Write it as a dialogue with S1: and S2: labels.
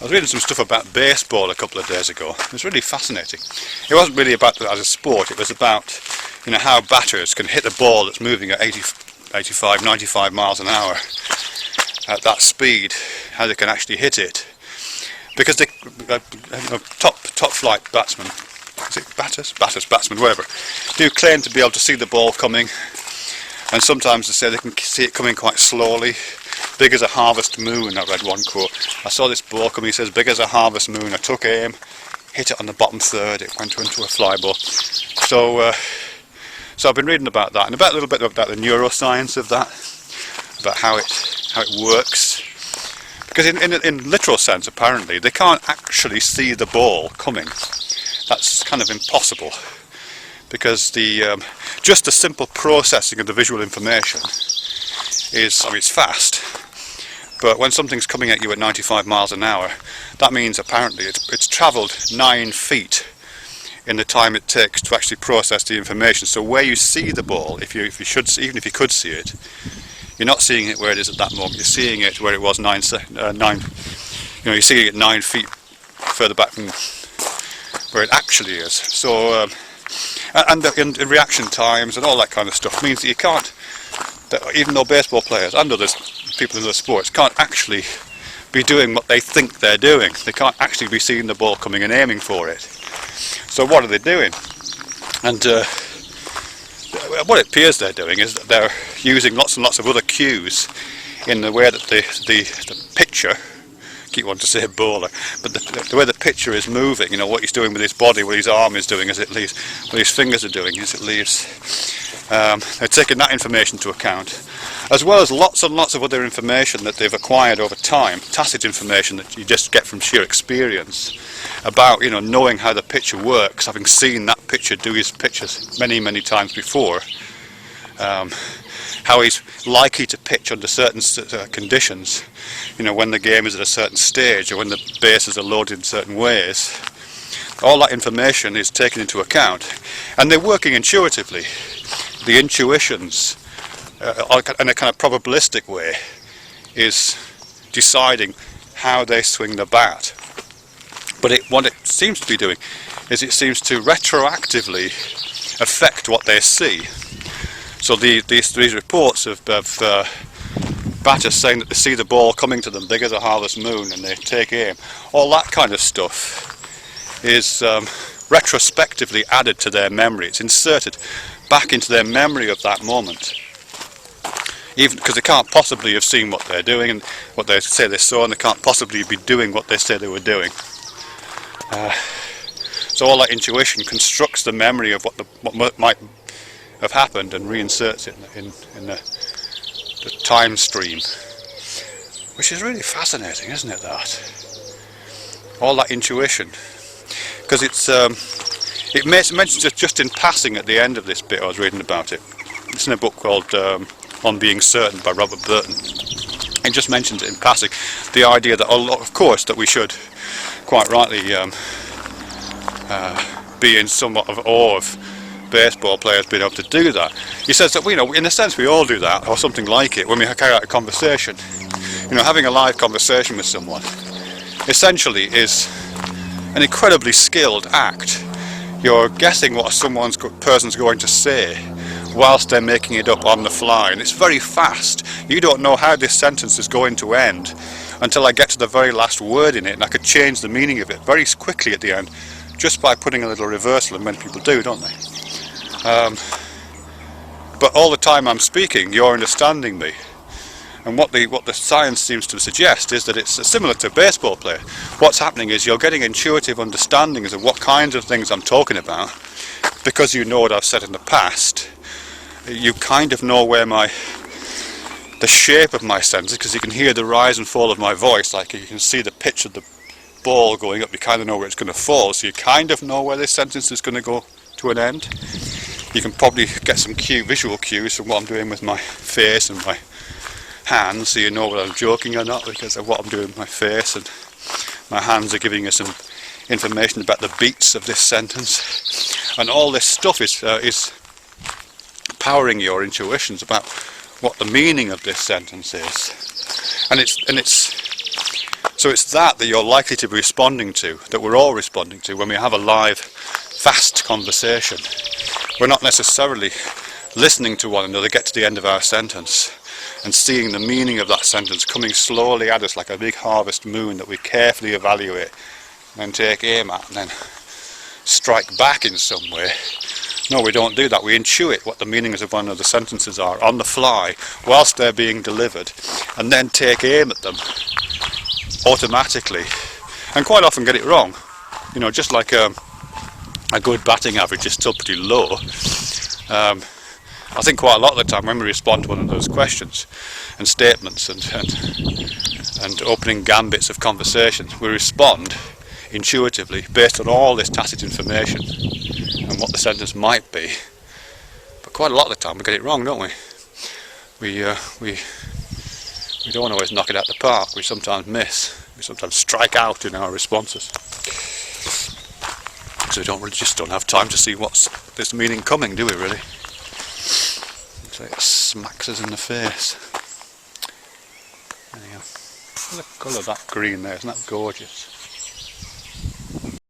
S1: was reading some stuff about baseball a couple of days ago. It was really fascinating. It wasn't really about it as a sport, it was about, you know, how batters can hit a ball that's moving at 85, 95 miles an hour at that speed, how they can actually hit it. Because they, top flight batsmen, is it batsmen, whatever, do claim to be able to see the ball coming, and sometimes they say they can see it coming quite slowly. Big as a harvest moon, I read one quote. I saw this ball coming, he says, big as a harvest moon. I took aim, hit it on the bottom third, it went into a fly ball. So I've been reading about that, and about a little bit about the neuroscience of that, about how it works. Because in literal sense, apparently, they can't actually see the ball coming. That's kind of impossible. Because just the simple processing of the visual information is, I mean, it's fast. But when something's coming at you at 95 miles an hour, that means apparently it's travelled 9 feet in the time it takes to actually process the information. So where you see the ball, even if you could see it, you're not seeing it where it is at that moment. You're seeing it where it was you're seeing it 9 feet further back from where it actually is. So, and the reaction times and all that kind of stuff means that you can't, that even though baseball players and other people in other sports can't actually be doing what they think they're doing. They can't actually be seeing the ball coming and aiming for it. So what are they doing? And what it appears they're doing is that they're using lots and lots of other cues in the way that the pitcher, I keep wanting to say bowler, but the way the pitcher is moving, you know, what he's doing with his body, what his arm is doing as it leaves, what his fingers are doing as it leaves. They're taking that information into account, as well as lots and lots of other information that they've acquired over time, tacit information that you just get from sheer experience about, you know, knowing how the pitcher works, having seen that pitcher do his pitches many times before, how he's likely to pitch under certain conditions, you know, when the game is at a certain stage or when the bases are loaded in certain ways. All that information is taken into account, and they're working intuitively. The intuitions, in a kind of probabilistic way, is deciding how they swing the bat. But what it seems to be doing is it seems to retroactively affect what they see. So these reports of batters saying that they see the ball coming to them big as a harvest moon and they take aim, all that kind of stuff is retrospectively added to their memory. It's inserted back into their memory of that moment, even because they can't possibly have seen what they're doing and what they say they saw, and they can't possibly be doing what they say they were doing. So all that intuition constructs the memory of what might have happened and reinserts it in the time stream, which is really fascinating, isn't it? All that intuition, because it mentions it just in passing at the end of this bit. I was reading about it. It's in a book called On Being Certain by Robert Burton. It just mentions it in passing, the idea that, of course, that we should quite rightly be in somewhat of awe of baseball players being able to do that. He says that, you know, in a sense we all do that, or something like it, when we carry out a conversation. You know, having a live conversation with someone essentially is an incredibly skilled act. You're guessing what person's going to say whilst they're making it up on the fly, and it's very fast. You don't know how this sentence is going to end until I get to the very last word in it, and I could change the meaning of it very quickly at the end just by putting a little reversal, and many people do, don't they? But all the time I'm speaking, you're understanding me. And what the science seems to suggest is that it's similar to a baseball player. What's happening is you're getting intuitive understandings of what kinds of things I'm talking about, because you know what I've said in the past. You kind of know where the shape of my sentences, because you can hear the rise and fall of my voice, like you can see the pitch of the ball going up, you kind of know where it's going to fall, so you kind of know where this sentence is going to go to an end. You can probably get some visual cues from what I'm doing with my face and my hands, so you know whether I'm joking or not because of what I'm doing with my face, and my hands are giving you some information about the beats of this sentence, and all this stuff is powering your intuitions about what the meaning of this sentence is. And it's So it's that you're likely to be responding to, that we're all responding to when we have a live, fast conversation. We're not necessarily listening to one another get to the end of our sentence and seeing the meaning of that sentence coming slowly at us like a big harvest moon that we carefully evaluate and then take aim at and then strike back in some way. No, we don't do that. We intuit what the meanings of one of the sentences are on the fly whilst they're being delivered and then take aim at them automatically and quite often get it wrong. You know, just like a good batting average is still pretty low. I think quite a lot of the time when we respond to one of those questions and statements and opening gambits of conversations, we respond intuitively based on all this tacit information and what the sentence might be. But quite a lot of the time we get it wrong, don't we? We don't always knock it out the park. We sometimes miss. We sometimes strike out in our responses. So we just don't have time to see what's this meaning coming, do we really? So it smacks us in the face. There you go. Look at the colour of that green there, isn't that gorgeous?